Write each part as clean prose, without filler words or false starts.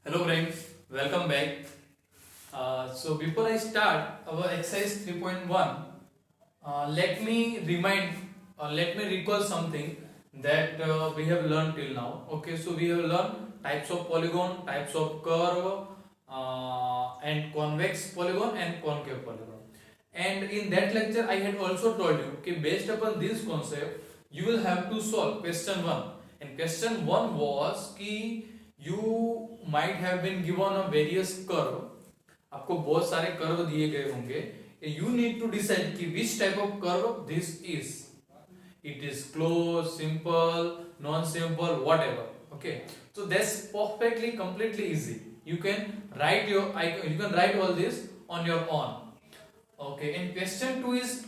Hello friends, welcome back. So before I start our exercise 3.1, let me recall something that we have learned till now. Okay, so we have learned types of polygon, types of curve, and convex polygon and concave polygon. And in that lecture, I had also told you, okay, based upon this concept, you will have to solve question 1. And question 1 was कि you might have been given a various curve. आपको बहुत सारे curve दिए गए होंगे. You need to decide कि which type of curve this is. It is closed, simple, non-simple, whatever. Okay, so that's perfectly completely easy. You can write all this on your own. Okay, and question 2 is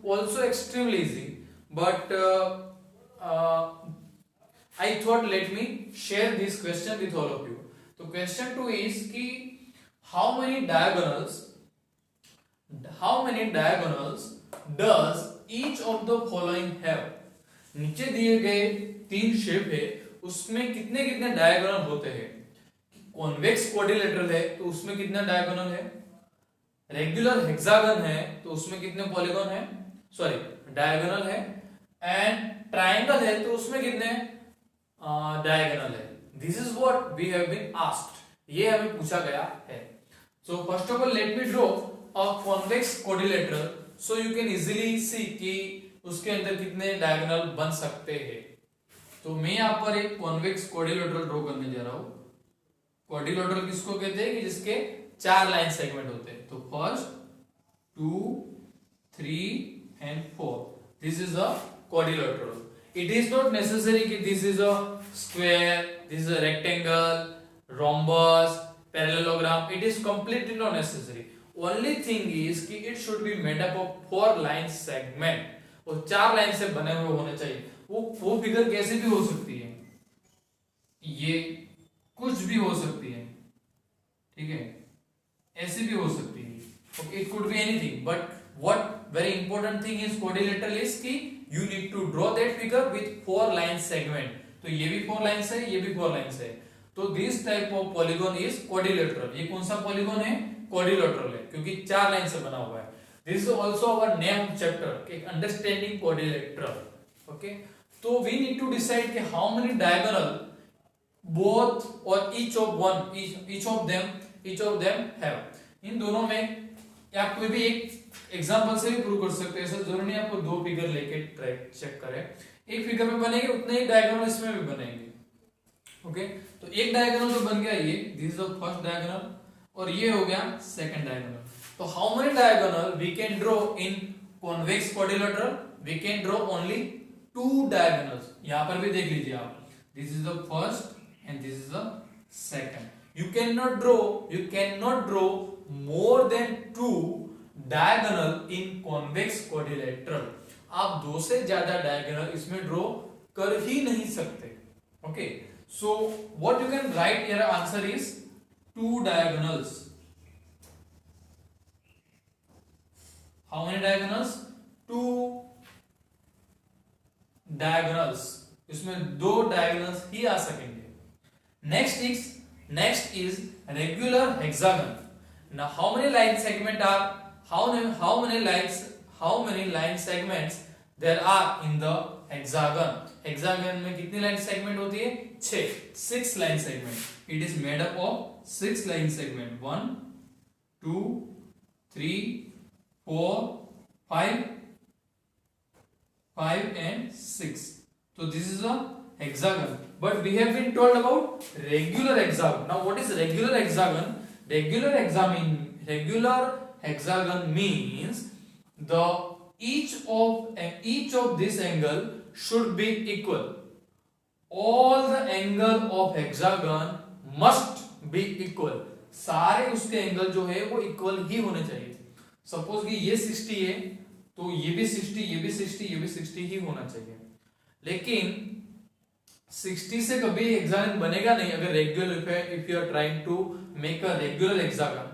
also extremely easy, but I thought let me share this question with all of you. So question 2 is कि how many diagonals does each of the following have? नीचे दिए गए 3 shape है, उसमें कितने कितने diagonal होते हैं. कॉन्वेक्स क्वाड्रिलेटरल है तो उसमें कितने डायगोनल है. रेगुलर हेक्सागन है तो उसमें कितने पॉलीगॉन है, सॉरी डायगोनल है. एंड ट्रायंगल है तो उसमें कितने डायगोनल है. This is what we have been asked, ये हमें पूछा गया है. So first of all let me draw a convex quadrilateral so you can easily see कि उसके अंदर कितने डायगोनल बन सकते हैं. तो मैं यहां पर एक कॉन्वेक्स क्वाड्रिलेटरल ड्रॉ करने जा रहा हूं. क्वाड्रिलेटरल किसको कहते हैं कि जिसके 4 लाइन सेगमेंट होते हैं. तो first 2 3 and 4, this is a quadrilateral. It is not necessary कि this is a square, this is a rectangle, rhombus, parallelogram. It is completely not necessary. Only thing is कि it should be made up of 4 line segment. और 4 line से बने हुए होने चाहिए. वो figure कैसे भी हो सकती है, ये कुछ भी हो सकती है, ठीक है, ऐसी भी हो सकती है. Okay, it could be anything. But what very important thing is quadrilateral is कि you need to draw that figure with 4 line segment. तो ये भी 4 लाइन्स है, ये भी 4 लाइन्स है. तो this type of polygon is quadrilateral. ये कौन सा पॉलीगॉन है, quadrilateral है, क्योंकि 4 लाइन से बना हुआ है. This is also our name chapter, okay, understanding quadrilateral. Okay, तो we need to decide कि how many diagonal both or each of them have. इन दोनों में आप कोई भी एक एग्जांपल से भी प्रूव कर सकते हैं. ऐसा जरूरी नहीं आपको 2 फिगर लेके ट्राई चेक करें. एक फिगर में बनेंगे उतने ही डायगोनल इसमें भी बनेंगे. ओके, तो एक डायगोनल तो बन गया ये, this is the first diagonal, और ये हो गया सेकंड डायगोनल. तो how many diagonal we can draw in convex quadrilateral? We can draw only 2 diagonals. यहां पर भी देख लीजिए आप, this is the first and this is the second. You cannot draw more than 2 diagonal in convex quadrilateral. आप 2 से ज्यादा diagonal इसमें ड्रॉ कर ही नहीं सकते. Okay, so what you can write here answer is 2 diagonals. How many diagonals? 2 diagonals. इसमें 2 diagonals ही आ सकेंगे. Next is regular hexagon. Now how many line segments there are in the hexagon? Hexagon में कितनी line segment होती है? 6 line segment. It is made up of 6 line segment. 1 2 3 4 5 and 6. So this is a hexagon. But we have been told about regular hexagon. Now what is regular hexagon? Regular hexagon means each of this angle should be equal. All the angle of hexagon must be equal. सारे उसके angle जो है वो equal ही होने चाहिए. Suppose कि ये 60 है तो ये भी 60, ये भी 60, ये भी 60 ही होना चाहिए. लेकिन 60 से कभी हेक्सागन बनेगा नहीं अगर if you are trying to make a regular hexagon.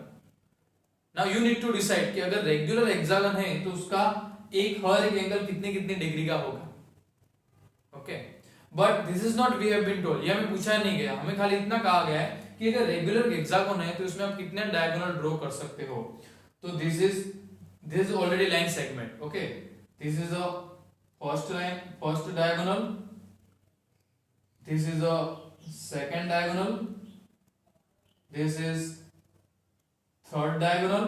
Now you need to decide कि अगर रेगुलर हेक्सागन है तो उसका हर एक एंगल कितने कितने डिग्री का होगा. Okay, but this is not we have been told, ये हमें पूछा नहीं गया, हमें खाली इतना कहा गया है कि अगर रेगुलर हेक्सागोन है तो इसमें आप कितने डायगोनल ड्रॉ कर सकते हो। तो this is already line segment, okay, this is a first line, first diagonal, this is a second diagonal, this is third diagonal,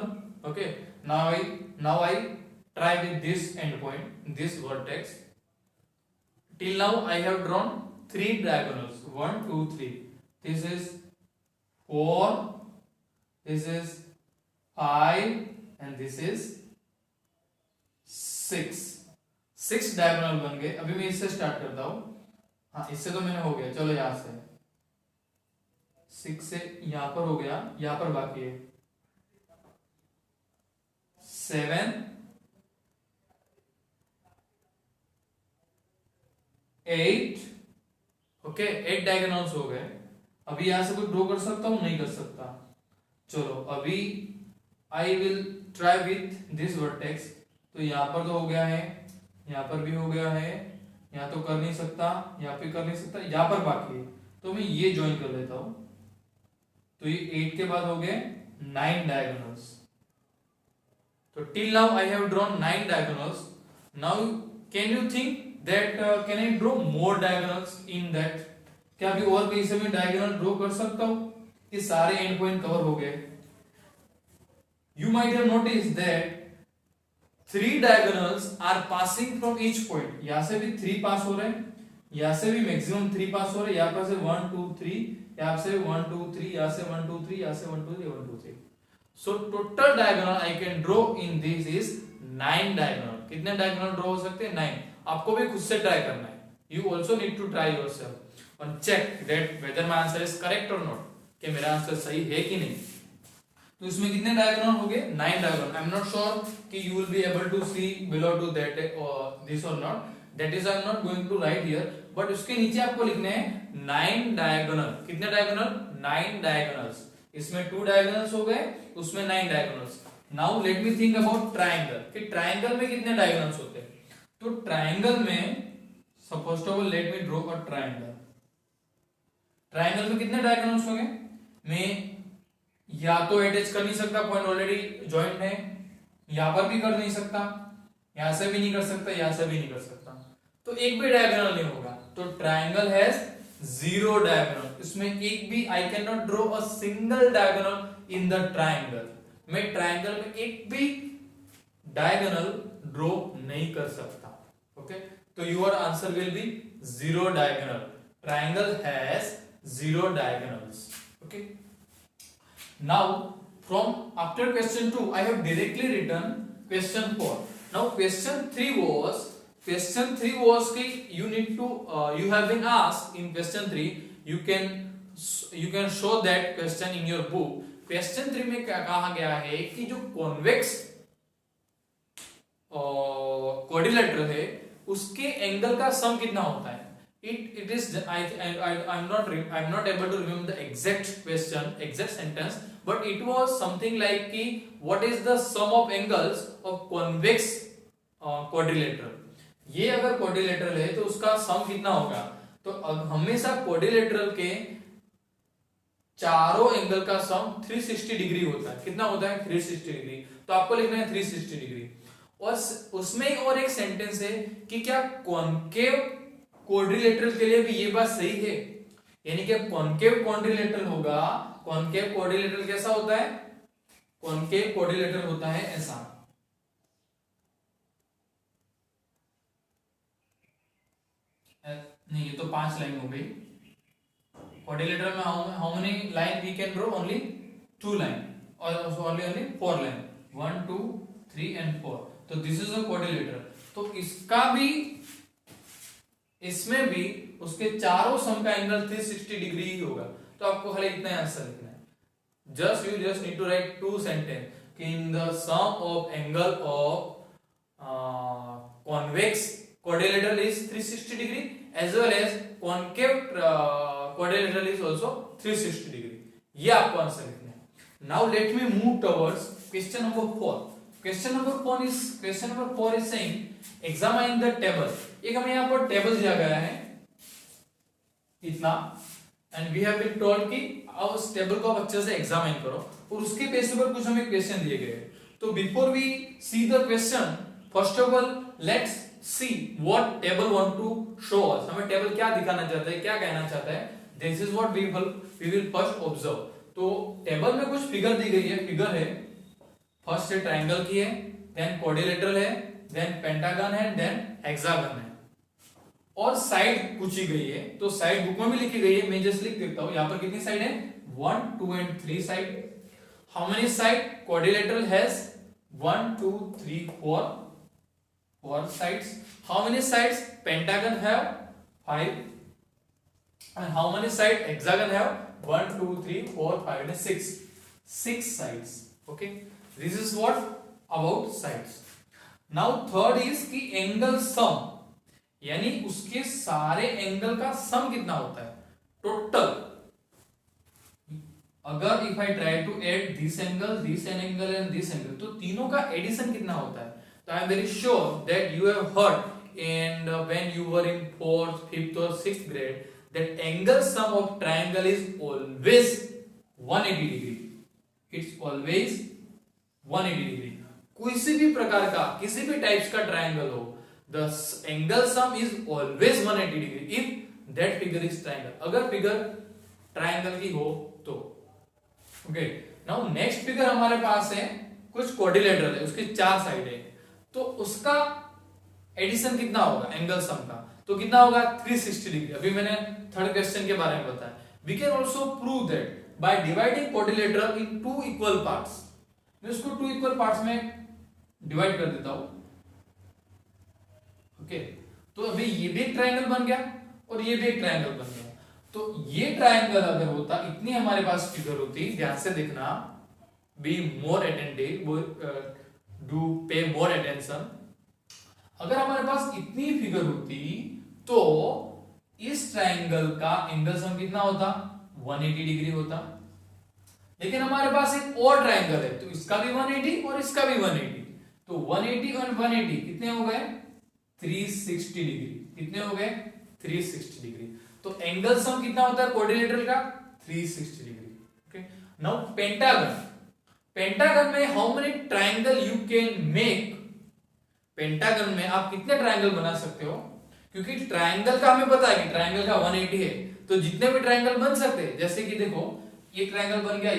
okay. Now I try with this endpoint, this vertex. Till now I have drawn 3 diagonals, 1 2 3, this is 4, this is 5 and this is 6 diagonal बन गए। अभी मैं इससे start करता हूं, हाँ इससे तो मैंने हो गया, चलो यहां से 6 से यहां पर हो गया, यहां पर बाकी है 7 8, ओके 8 डायगोनल्स हो गए। अभी यहां से कुछ ड्रॉ कर सकता हूं, नहीं कर सकता। चलो अभी I will try with this vertex. तो यहां पर तो हो गया है, यहां पर भी हो गया है, यहां तो कर नहीं सकता, यहां पे कर नहीं सकता, यहां पर बाकी है, तो मैं ये ज्वाइन कर लेता हूं। तो ये 8 के बाद हो गए 9 diagonals. So till now I have drawn 9 diagonals. Now can you think that can I draw more diagonals in that? क्या अभी और कहीं से मैं डायगोनल ड्रॉ कर सकता हूं? ये सारे एंड पॉइंट कवर हो गए। You might have noticed that 3 diagonals are passing from each point. यहाँ से भी 3 पास हो रहे हैं, यहाँ से भी मैक्सिमम 3 पास हो रहे हैं, यहाँ पर से 1 2 3, यहाँ से 1 2 3, यहाँ से 1 2 3, यहाँ से 1 2 3, 1 2 3। So total diagonal I can draw in this is 9 diagonal. कितने diagonal draw हो सकते हैं? 9। आपको भी खुद से ट्राई करना है। You also need to try yourself and check that whether my answer is correct or not, कि मेरा आंसर सही है कि नहीं। तो इसमें कितने diagonal हो गए? 9 diagonal. I'm not sure कि you will be able to see below to that or this or not. That is I'm not going to write here. But उसके नीचे आपको लिखने हैं 9 diagonal. कितने diagonal? 9 diagonals. इसमें 2 डायगोनल्स हो गए, उसमें 9 diagonals. Now let me think about triangle, कि ट्रायंगल में कितने डायगोनल्स होते हैं। तो ट्रायंगल में first of all let me draw a triangle. Triangle में कितने डायगोनल्स होंगे? मैं या तो अटैच कर नहीं सकता, पॉइंट ऑलरेडी जॉइंट है, यहां पर भी कर नहीं सकता, यहां से भी नहीं कर सकता, यहां से भी नहीं कर सकता, तो एक भी डायगोनल नहीं होगा। तो ट्रायंगल हैज 0 डायगोनल। इसमें एक भी I can not draw a single diagonal in the triangle. मैं ट्रायंगल में एक भी डायगोनल ड्रॉ नहीं कर सकता। ओके, तो your answer will be 0 diagonal. Triangle has 0 diagonals. Okay, now from after question 2 I have directly written question 4। Now question 3 was कि you need to you have been asked in question 3, you can show that question in your book। question 3 में क्या कहा गया है कि जो convex quadrilateral है उसके एंगल का सम कितना होता है। it is I'm not able to remember the exact question, exact sentence, but it was something like कि what is the sum of angles of convex quadrilateral। ये अगर क्वाड्रिलेटरल है तो उसका सम कितना होगा। तो हमेशा क्वाड्रिलेटरल के चारों एंगल का सम 360 डिग्री होता है। कितना होता है? 360 डिग्री। तो आपको लिखना है 360 डिग्री। और उसमें और एक सेंटेंस है कि क्या कॉनकेव क्वाड्रिलेटरल के लिए भी ये बात सही है, यानी कि कॉनकेव क्वाड्रिलेटरल होगा। कॉनकेव क्वाड्रिलेटरल कैसा होता है? कॉनकेव क्वाड्रिलेटरल होता है ऐसा। नहीं, ये तो 5 लाइन हो गई। क्वाड्रिलेटरल में how many line we can draw? Only 2 line और ओनली 4 लाइन, 1 2 3 एंड 4। तो दिस इज अ क्वाड्रिलेटरल। तो इसका भी, इसमें भी उसके चारों सम का एंगल 360 डिग्री ही होगा। तो आपको खाली इतना आंसर लिखना है। you just need to write 2 sentences कि in the sum of angle of convex quadrilateral is 360 degree as well as concave quadrilateral is also 360 degree। ये आपको आंसर लिखना है। Now let me move towards question number 4। question number 4 is saying examine the table। एक हमें यहाँ पर table दिया गया है इतना। And we have been told कि अब उस टेबल को आप अच्छे से एग्जामिन करो और उसके बेसिस पर कुछ हमें क्वेश्चन दिए गए। तो before we see the question, first of all let's see what table want to show us. हमें टेबल क्या दिखाना चाहता है, क्या कहना चाहता है, this is what we will first observe. तो टेबल में कुछ फिगर दी गई है, फिगर है, फर्स्ट से ट्रायंगल की है, देन क्वाड्रिलेटरल है, देन पेंटागन है, देन हेक्सागन है, और साइड पूछी गई है। तो साइड बुक में भी लिखी गई है, मैं जस्ट लिख देता हूं। यहां पर कितनी साइड है, 1 2 and 3 side. How many side, quadrilateral has 1 2 3 4 sides. How many sides pentagon have? 5. And how many sides hexagon have? 1 2 3 4 5 and 6. 6 sides. Okay, this is what about sides. Now third is कि angle sum, यानी उसके सारे angle का सम कितना होता है, total. अगर if I try to add this angle and this angle, तो तीनों का एडिशन कितना होता है। So I am very sure that you have heard and when you were in 4th, 5th or 6th grade that angle sum of triangle is always 180 degree. It's always 180 degree. किसी भी प्रकार का, किसी भी types का triangle हो, the angle sum is always 180 degree if that figure is triangle. अगर figure triangle की हो तो। Okay. Now next फिगर हमारे पास है कुछ क्वाड्रिलेटरल है, उसकी 4 साइड है, तो उसका एडिशन कितना होगा एंगल सम का, तो कितना होगा 360 डिग्री। अभी मैंने थर्ड क्वेश्चन के बारे में बताया। We can also prove that by dividing quadrilateral in 2 equal parts. मैं उसको 2 इक्वल पार्ट्स में डिवाइड कर देता हूं। ओके, तो अभी ये भी एक ट्रायंगल बन गया और ये भी एक ट्रायंगल बन गया। तो ये ट्रायंगल अगर होता, इतनी हमारे पास फिगर होती, ध्यान से देखना, बी मोर अटेंटिव, डू पे मोर अटेंशन। अगर हमारे पास इतनी फिगर होती तो इस ट्रायंगल का एंगल सम कितना होता, 180 डिग्री होता। लेकिन हमारे पास एक और ट्रायंगल है, तो इसका भी 180 और इसका भी 180, तो 180 और 180 कितने हो गए, 360 डिग्री। कितने हो गए, 360 डिग्री। तो एंगल सम कितना होता है क्वाड्रिलेटरल का, 360 degree. Okay, now pentagon. Pentagon में how many triangle you can make, pentagon में आप कितने ट्रायंगल बना सकते हो, क्योंकि ट्रायंगल का हमें पता है कि ट्रायंगल का 180 है, तो जितने भी ट्रायंगल बन सकते हैं, जैसे कि देखो ये ट्रायंगल बन गया,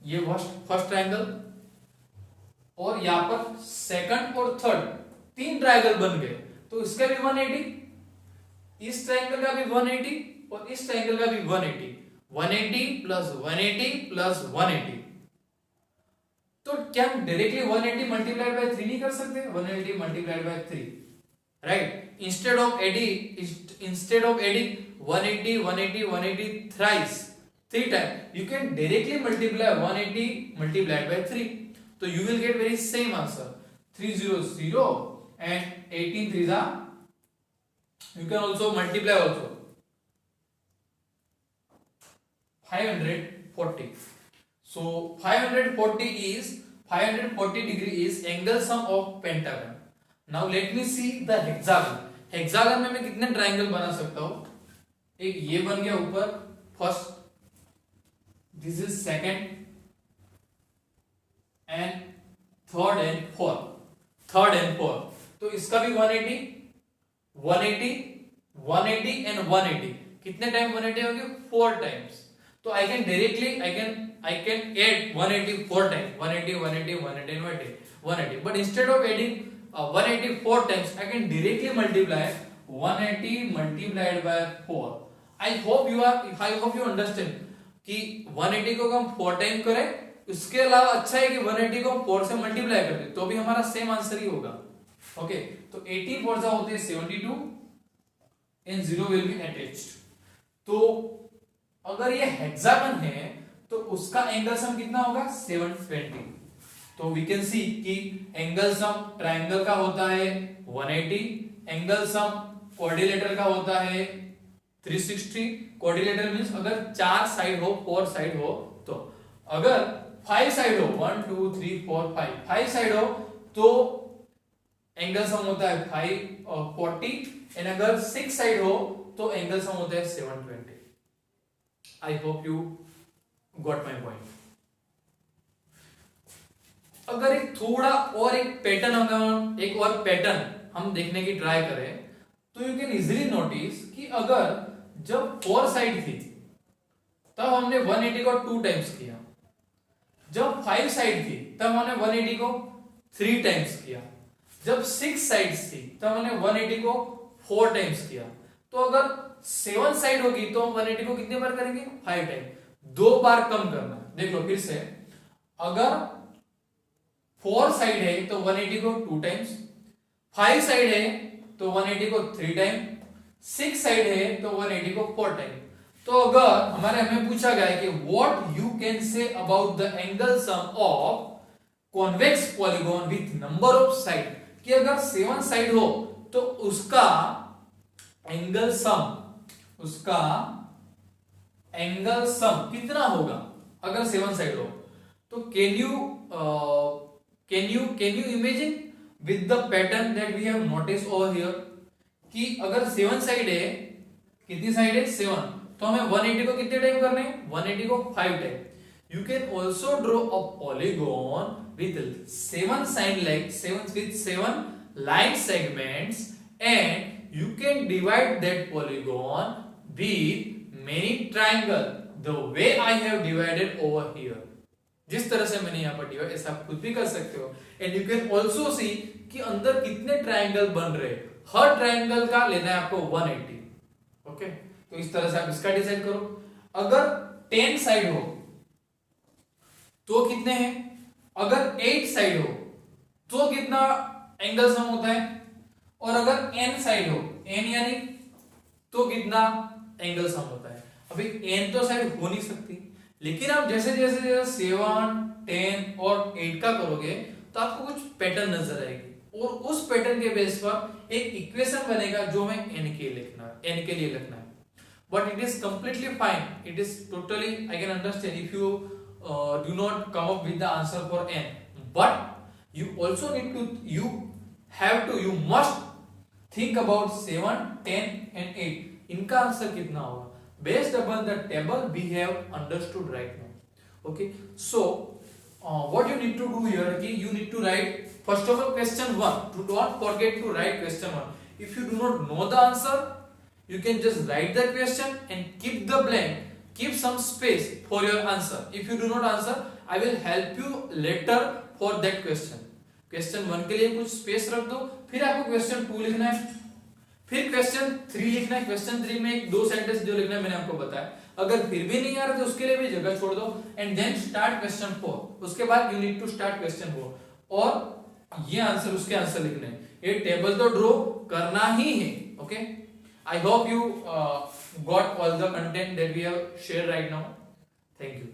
ये फर्स्ट ट्रायंगल, और यहां पर सेकंड और थर्ड 3 ट्रायंगल बन गए, तो इसका भी 180, इस ट्रायंगल का भी 180 और इस ट्रायंगल का भी 180, 180 प्लस 180 प्लस 180। तो क्या हम डायरेक्टली 180 मल्टीप्लाइड बाय 3 नहीं कर सकते, 180 multiplied by 3, right. Instead of adding 180 180 180 thrice 3 time, you can directly multiply 180 multiplied by 3, तो you will get very same answer, 300 and 18 3s are, you can also multiply also 540. So 540 degree is angle sum of pentagon. Now let me see the hexagon. Hexagon में मैं कितने triangle बना सकता हूं, एक ये बन गया ऊपर first, this is second and third and fourth, तो इसका भी 180 एंड 180, कितने टाइम 180 होंगे, 4 टाइम्स। तो I can directly I can add 180 4 times, 180 180 180 180, but instead of adding 180 4 times, I can directly multiply 180 multiplied by 4. I hope you understand कि 180 को हम 4 time करें, उसके अलावा अच्छा है कि 180 को 4 से मल्टीप्लाई कर दें, तो भी हमारा सेम आंसर ही होगा। ओके, तो 18 4 होते हैं 72 and 0 will be attached। तो अगर ये हेक्सागन है तो उसका एंगल सम कितना होगा, 720। तो वी कैन सी कि एंगल सम ट्रायंगल का होता है 180, एंगल सम क्वाड्रिलेटरल का होता है 360। क्वाड्रिलेटरल मींस अगर 4 साइड हो, 4 साइड हो, तो अगर 5 साइड हो, 1 2 3 4 5 साइड हो, तो एंगल सम होता है 540, एंड अगर 6 साइड हो तो एंगल सम होता है 720। I hope you got my point. अगर एक थोड़ा और एक पैटर्न हम देखने की ट्राई करें तो यू कैन इजिली नोटिस कि अगर जब 4 साइड थी तब हमने 180 को 2 टाइम्स किया, जब 5 साइड थी तब हमने 180 को 3 टाइम्स किया, जब 6 साइड्स थी तब हमने 180 को 4 टाइम्स किया। तो अगर 7 साइड होगी तो हम 180 को कितने बार करेंगे? 5 टाइम, 2 बार कम करना। देख लो फिर से, अगर 4 साइड है तो 180 को 2 टाइम्स, 5 साइड है तो 180 को 3 टाइम, 6 साइड है तो 180 को 4 टाइम। तो अगर हमें पूछा गया है कि what you can say about the angle sum of convex polygon with number of side, कि अगर 7 साइड हो तो उसका एंगल सम कितना होगा अगर 7 साइड हो। तो can you imagine with the pattern that we have notice over here कि अगर 7 साइड है, कितनी साइड है? 7, तो हमें 180 को कितने टाइम करने हैं? 180 को 5 time. You can also draw a polygon with 7 line segments, and you can divide that polygon with many triangle the way I have divided over here. जिस तरह से मैंने यहाँ पर डिवाइड, ऐसा आप खुद भी कर सकते हो। And you can also see कि अंदर कितने ट्राइंगल बन रहे, हर ट्राइंगल का लेना है आपको 180। ओके, तो इस तरह से आप इसका डिसाइड करो। अगर 10 साइड हो तो कितने हैं? अगर 8 साइड हो तो कितना एंगल सम होता है? और अगर n साइड हो, n यानी तो कितना एंगल सम होता है? अभी n तो साइड हो नहीं सकती, लेकिन आप जैसे जैसे 7, 10 और 8 का करोगे तो आपको कुछ पैटर्न नजर आएगी, और उस पैटर्न के बेस पर एक इक्वेशन बनेगा जो हमें n के लिए लिखना है। But it is completely fine, it is totally, I can understand if you do not come up with the answer for n, but you also need to, you must think about 7, 10 and 8, इनका answer कितना होगा based upon the table we have understood right now. Okay, so what you need to do here is you need to write first of all question 1. Don't forget to write question 1. If you do not know the answer, you can just write the question and keep the blank, keep some space for your answer. If you do not answer, I will help you later for that question. Question 1 के लिए कुछ space रख दो, फिर आपको question 2 लिखना है, फिर question 3 लिखना है। question 3 में 2 सेंटेंस जो लिखना है मैंने आपको बताया। अगर फिर भी नहीं आ रहा तो उसके लिए भी जगह छोड़ दो, and then start question 4. उसके बाद you need to start question 4 और ये आंसर, उसके आंसर लिखने हैं। ये टेबल तो ड्रॉ करना ही है। Okay, I hope you got all the content that we have shared right now. Thank you.